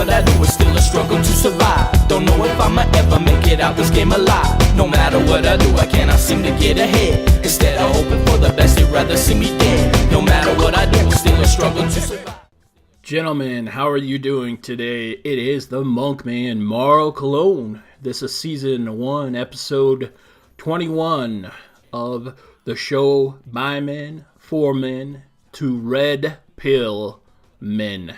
what I do, it's still a struggle to survive. Don't know if I'ma ever make it out this game alive. No matter what I do, I cannot seem to get ahead. Instead of hoping for the best, they'd rather see me dead. No matter what I do, it's still a struggle to survive. Gentlemen, how are you doing today? It is the Monkman Marl Kalone. This is season 1, episode 21 of the show by men, for men, to red pill men.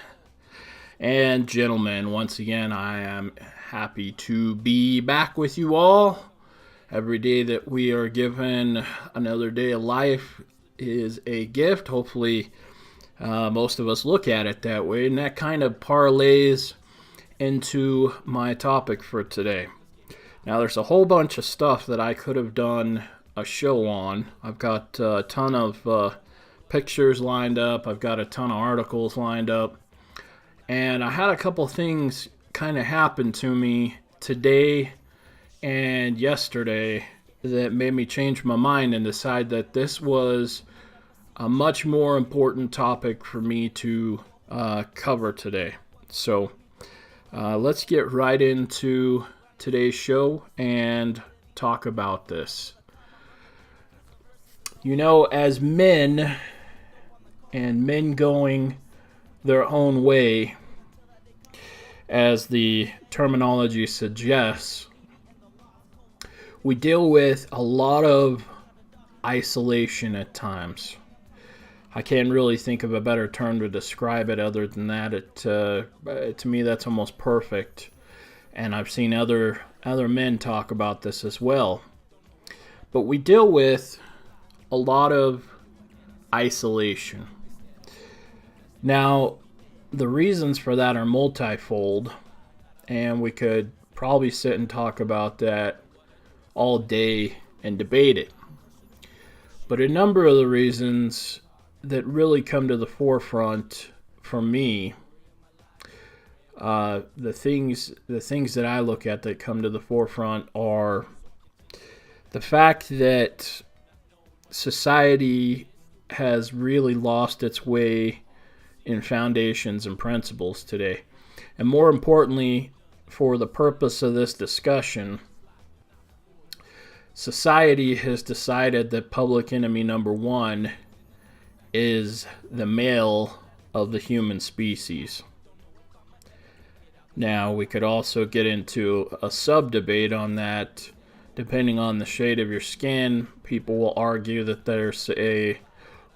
And gentlemen, once again, I am happy to be back with you all. Every day that we are given, another day of life is a gift. Hopefully, most of us look at it that way, and that kind of parlays into my topic for today. Now, there's a whole bunch of stuff that I could have done a show on. I've got a ton of pictures lined up. I've got a ton of articles lined up. And I had a couple things kind of happen to me today and yesterday that made me change my mind and decide that this was a much more important topic for me to cover today. So let's get right into today's show and talk about this. You know, as men and men going their own way, as the terminology suggests, we deal with a lot of isolation at times. I can't really think of a better term to describe it other than that. To me, that's almost perfect. And I've seen other men talk about this as well. But we deal with a lot of isolation. Now, the reasons for that are multifold, and we could probably sit and talk about that all day and debate it. But a number of the reasons that really come to the forefront for me, the things that I look at that come to the forefront are the fact that society has really lost its way in foundations and principles today. And more importantly, for the purpose of this discussion, society has decided that public enemy number one is the male of the human species. Now, we could also get into a sub-debate on that. Depending on the shade of your skin, people will argue that there's a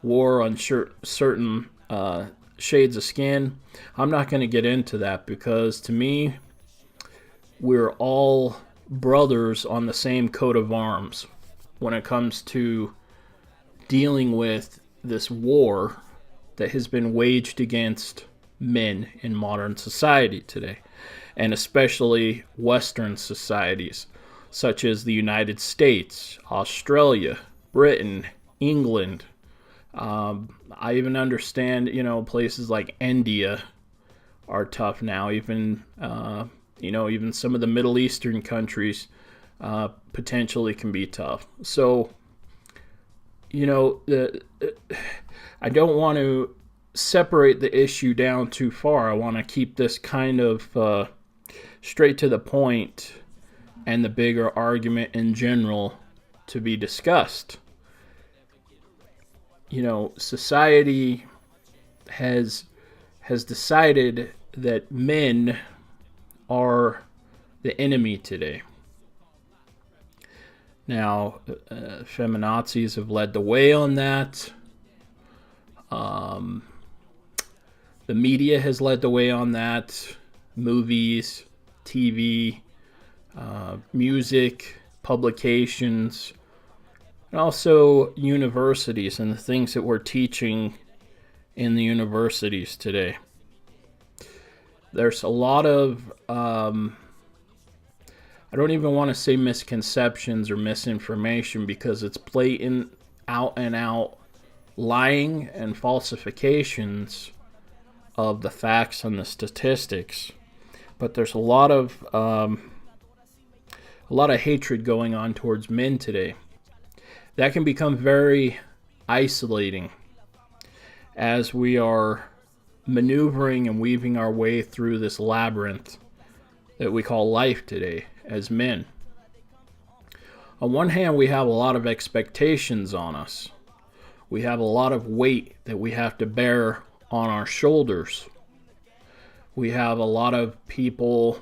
war on certain shades of skin. I'm not going to get into that because to me, we're all brothers on the same coat of arms when it comes to dealing with this war that has been waged against men in modern society today, and especially Western societies such as the United States, Australia, Britain, England. I even understand, places like India are tough now. Even some of the Middle Eastern countries potentially can be tough. So, I don't want to separate the issue down too far. I want to keep this kind of straight to the point and the bigger argument in general to be discussed. Society has decided that men are the enemy today. Now, feminazis have led the way on that. The media has led the way on that. Movies, TV, music, publications, and also universities and the things that we're teaching in the universities today. There's a lot of, I don't even want to say misconceptions or misinformation because it's blatant, out and out lying and falsifications of the facts and the statistics. But there's a lot of hatred going on towards men today. That can become very isolating as we are maneuvering and weaving our way through this labyrinth that we call life today as men. On one hand, we have a lot of expectations on us. We have a lot of weight that we have to bear on our shoulders. We have a lot of people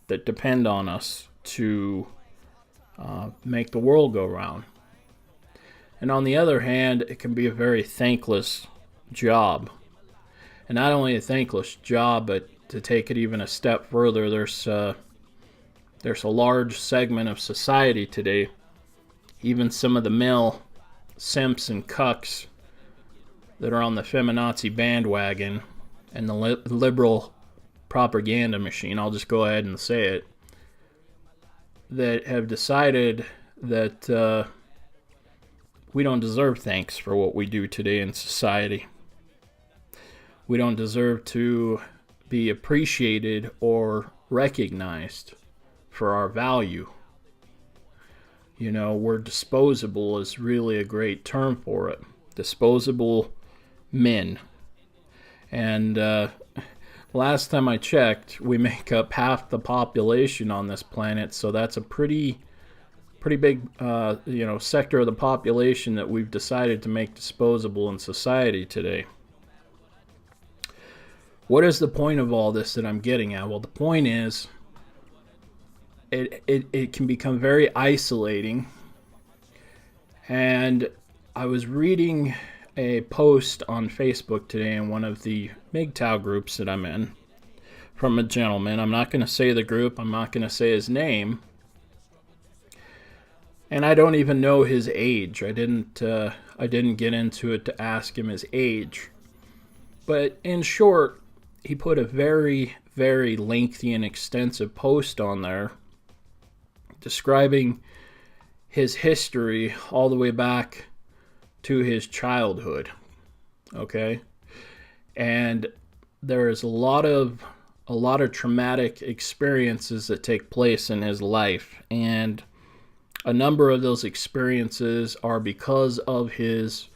that depend on us to make the world go round. And on the other hand, it can be a very thankless job. And not only a thankless job, but to take it even a step further, there's a large segment of society today, even some of the male simps and cucks that are on the feminazi bandwagon and the liberal propaganda machine, I'll just go ahead and say it, that have decided that we don't deserve thanks for what we do today in society. We don't deserve to be appreciated or recognized for our value. You know, we're disposable is really a great term for it. Disposable men. And last time I checked, we make up half the population on this planet, so that's a pretty big sector of the population that we've decided to make disposable in society today. What is the point of all this that I'm getting at? Well, the point is it can become very isolating. And I was reading a post on Facebook today in one of the MGTOW groups that I'm in from a gentleman. I'm not going to say the group. I'm not going to say his name. And I don't even know his age. I didn't get into it to ask him his age. But in short, he put a very, very lengthy and extensive post on there describing his history all the way back to his childhood. Okay? And there is a lot of traumatic experiences that take place in his life, and a number of those experiences are because of his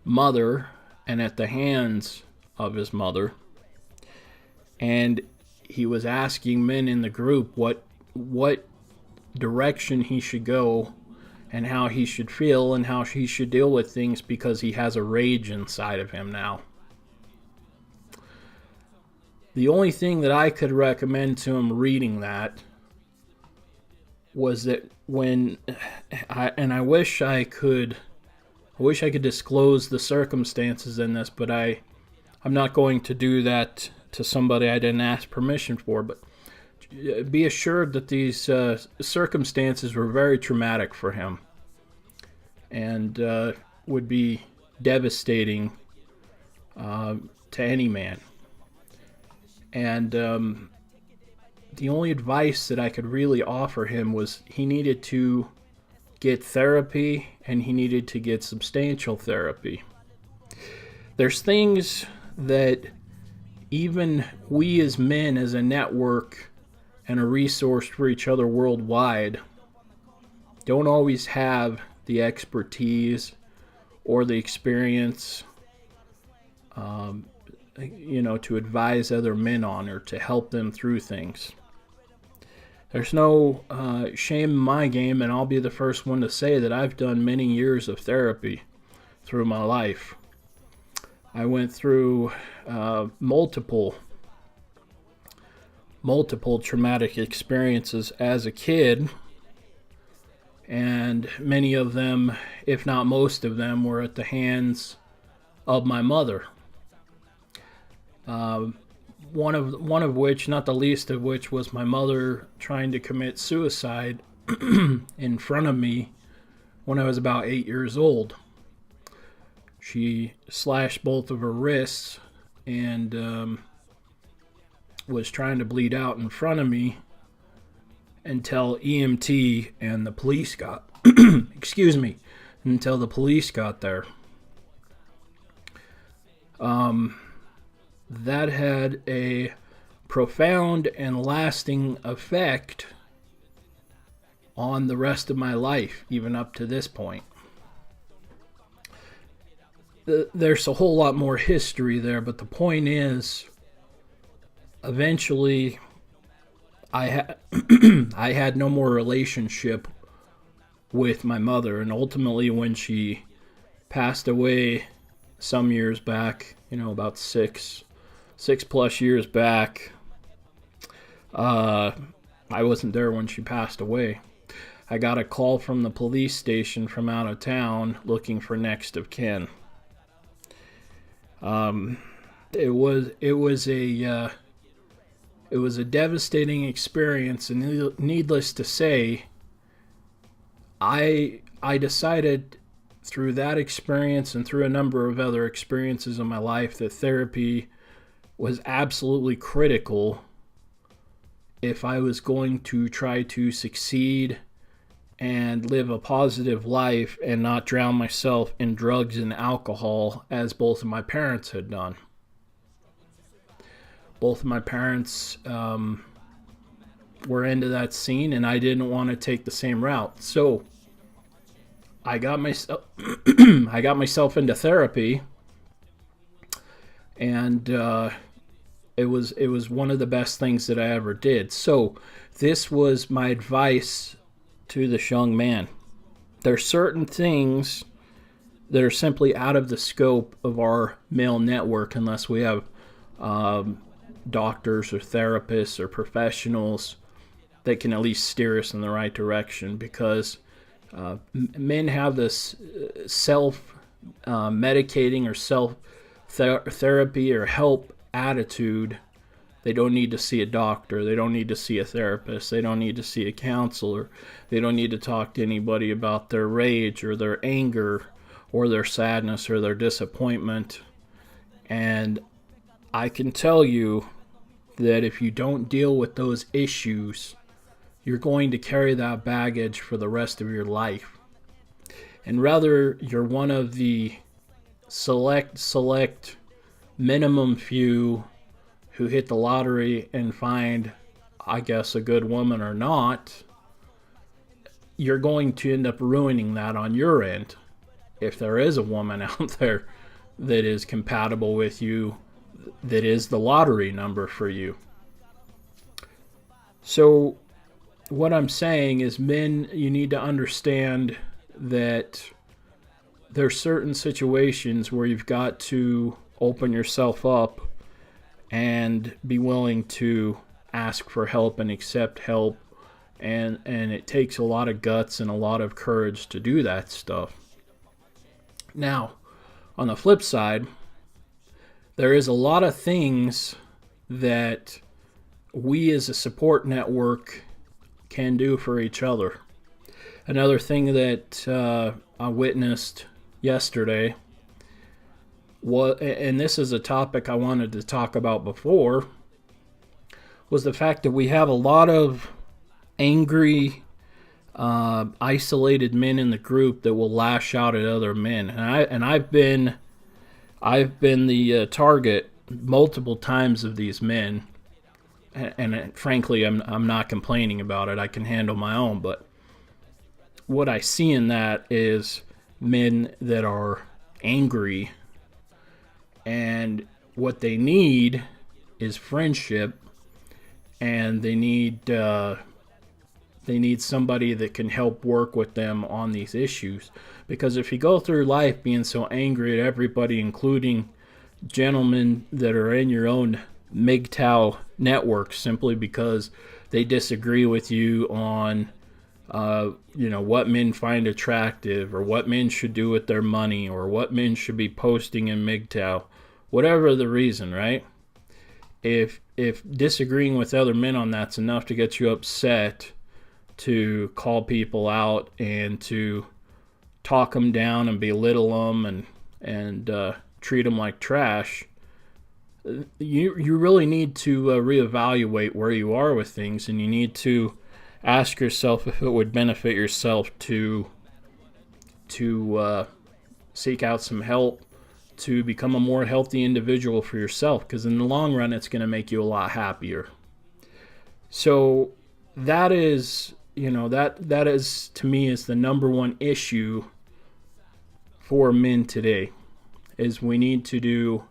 mother and at the hands of his mother. And he was asking men in the group what direction he should go and how he should feel and how he should deal with things, because he has a rage inside of him now. The only thing that I could recommend to him reading that was that I wish I could disclose the circumstances in this, but I'm not going to do that to somebody I didn't ask permission for. But be assured that these circumstances were very traumatic for him and would be devastating to any man. And the only advice that I could really offer him was he needed to get therapy, and he needed to get substantial therapy. There's things that even we as men, as a network and a resource for each other worldwide, don't always have the expertise or the experience to advise other men on, or to help them through things. There's no shame in my game, and I'll be the first one to say that I've done many years of therapy through my life. I went through multiple traumatic experiences as a kid, and many of them, if not most of them, were at the hands of my mother. One of which, not the least of which, was my mother trying to commit suicide in front of me when I was about 8 years old. She slashed both of her wrists and was trying to bleed out in front of me until EMT and the police got until the police got there. That had a profound and lasting effect on the rest of my life, even up to this point. there's a whole lot more history there, but the point is, eventually, I had no more relationship with my mother, and ultimately when she passed away some years back, about six plus years back, I wasn't there when she passed away. I got a call from the police station from out of town looking for next of kin. It was a devastating experience, and needless to say, I decided through that experience and through a number of other experiences in my life that therapy was absolutely critical if I was going to try to succeed and live a positive life and not drown myself in drugs and alcohol as both of my parents had done. Both of my parents were into that scene, and I didn't want to take the same route. So I got myself into therapy, and it was one of the best things that I ever did. So this was my advice to this young man. There are certain things that are simply out of the scope of our male network unless we have doctors or therapists or professionals that can at least steer us in the right direction, because men have this self-medicating or self-therapy or help attitude. They don't need to see a doctor. They don't need to see a therapist. They don't need to see a counselor. They don't need to talk to anybody about their rage or their anger or their sadness or their disappointment. And I can tell you that if you don't deal with those issues, you're going to carry that baggage for the rest of your life. And rather you're one of the select minimum few who hit the lottery and find, I guess, a good woman or not, you're going to end up ruining that on your end. If there is a woman out there that is compatible with you, that is the lottery number for you. So what I'm saying is, men, you need to understand that there's certain situations where you've got to open yourself up and be willing to ask for help and accept help, and it takes a lot of guts and a lot of courage to do that stuff. Now, on the flip side, there is a lot of things that we as a support network can do for each other. Another thing that I witnessed yesterday, and this is a topic I wanted to talk about before, was the fact that we have a lot of angry, isolated men in the group that will lash out at other men. And I've been the target multiple times of these men. And frankly, I'm not complaining about it. I can handle my own. But what I see in that is men that are angry, and what they need is friendship, and they need somebody that can help work with them on these issues. Because if you go through life being so angry at everybody, including gentlemen that are in your own MGTOW network, simply because they disagree with you on what men find attractive, or what men should do with their money, or what men should be posting in MGTOW, whatever the reason, right? If disagreeing with other men on that's enough to get you upset, to call people out and to talk them down and belittle them and treat them like trash, you really need to reevaluate where you are with things, and you need to ask yourself if it would benefit yourself to seek out some help to become a more healthy individual for yourself, because in the long run it's going to make you a lot happier. So that is, that is, to me, is the number one issue for men today. is we need to do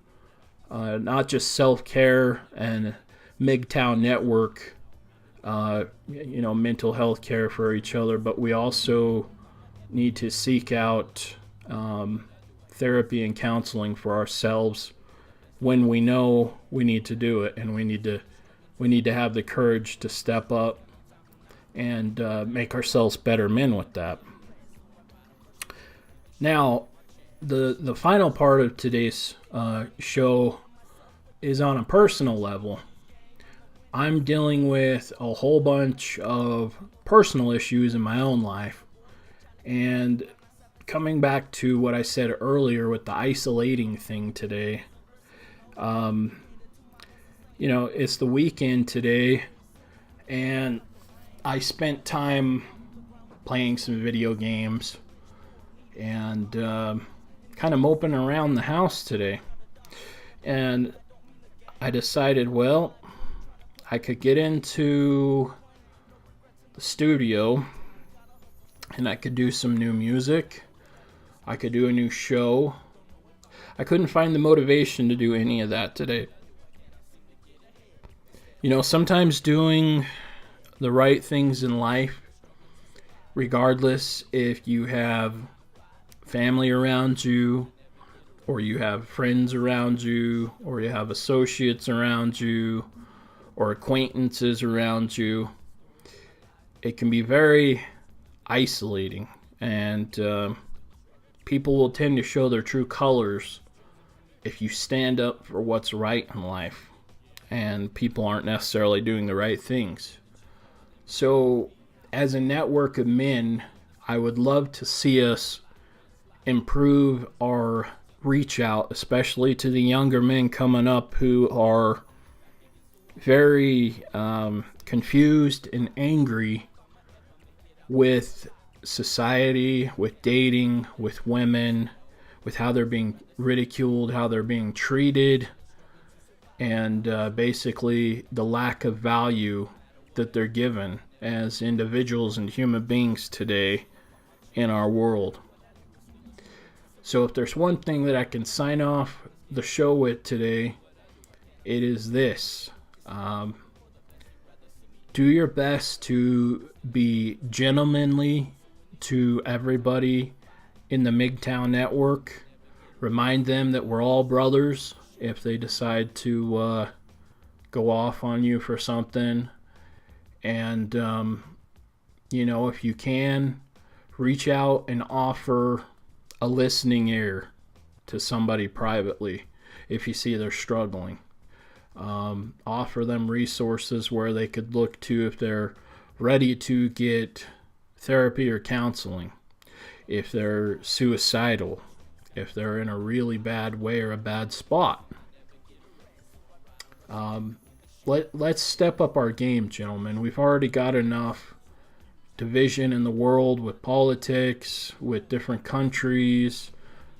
not just self-care and MGTOW network, mental health care for each other, but we also need to seek out therapy and counseling for ourselves when we know we need to do it, and we need to have the courage to step up and make ourselves better men with that. Now, the final part of today's show is on a personal level. I'm dealing with a whole bunch of personal issues in my own life, and coming back to what I said earlier with the isolating thing today, it's the weekend today, and I spent time playing some video games and kind of moping around the house today. And I decided, well, I could get into the studio and I could do some new music. I could do a new show. I couldn't find the motivation to do any of that today. Sometimes doing the right things in life, regardless if you have family around you, or you have friends around you, or you have associates around you, or acquaintances around you, it can be very isolating, and people will tend to show their true colors if you stand up for what's right in life, and people aren't necessarily doing the right things. So, as a network of men, I would love to see us improve our reach out, especially to the younger men coming up who are very confused and angry with society, with dating, with women, with how they're being ridiculed, how they're being treated, and basically the lack of value that they're given as individuals and human beings today in our world. So if there's one thing that I can sign off the show with today, it is this. Do your best to be gentlemanly to everybody in the MGTOW network. Remind them that we're all brothers if they decide to go off on you for something. And, if you can, reach out and offer a listening ear to somebody privately if you see they're struggling. Offer them resources where they could look to if they're ready to get therapy or counseling, if they're suicidal, if they're in a really bad way or a bad spot. Let's step up our game, gentlemen. We've already got enough division in the world with politics, with different countries,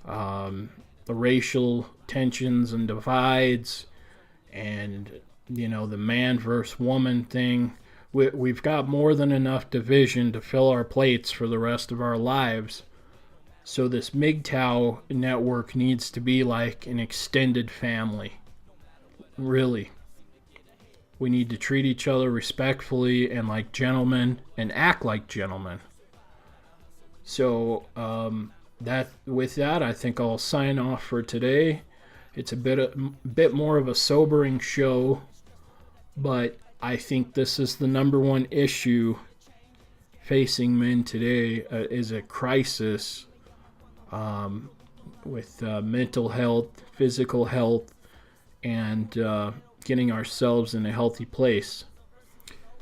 the racial tensions and divides, and the man versus woman thing. We've got more than enough division to fill our plates for the rest of our lives. So this MGTOW network needs to be like an extended family. Really. We need to treat each other respectfully and like gentlemen and act like gentlemen. So with that, I think I'll sign off for today. It's a bit more of a sobering show, but I think this is the number one issue facing men today, is a crisis with mental health, physical health, and getting ourselves in a healthy place.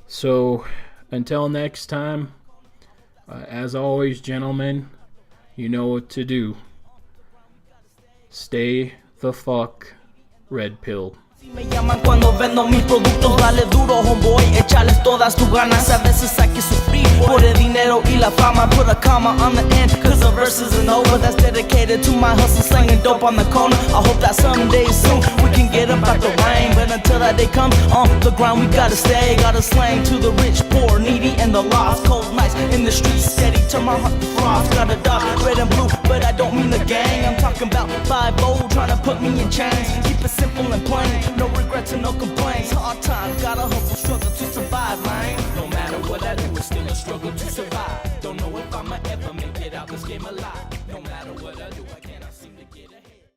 So until next time, as always, gentlemen, you know what to do. Stay the fuck red pill. Me llaman cuando vendo mis productos, dale duro homeboy, échales todas tus ganas, a veces hay que sufrir. Por el dinero y la fama, put a comma on the end, cause the verse isn't over. That's dedicated to my hustle, slanging dope on the corner. I hope that someday soon we can get up out the rain, but until that day comes, on the ground we gotta stay. Gotta slang to the rich, poor, needy, and the lost. Cold nights in the streets, steady to my heart to frost. Got a dog, red and blue, but I don't mean the gang. I'm talking about 5-0, trying to put me in chains. Keep it simple and plain, no regrets and no complaints. Hard times, gotta hustle, struggle to survive, man. No matter what I do, it's still a struggle to survive. Don't know if I'ma ever make it out this game alive. No matter what I do, I cannot seem to get ahead.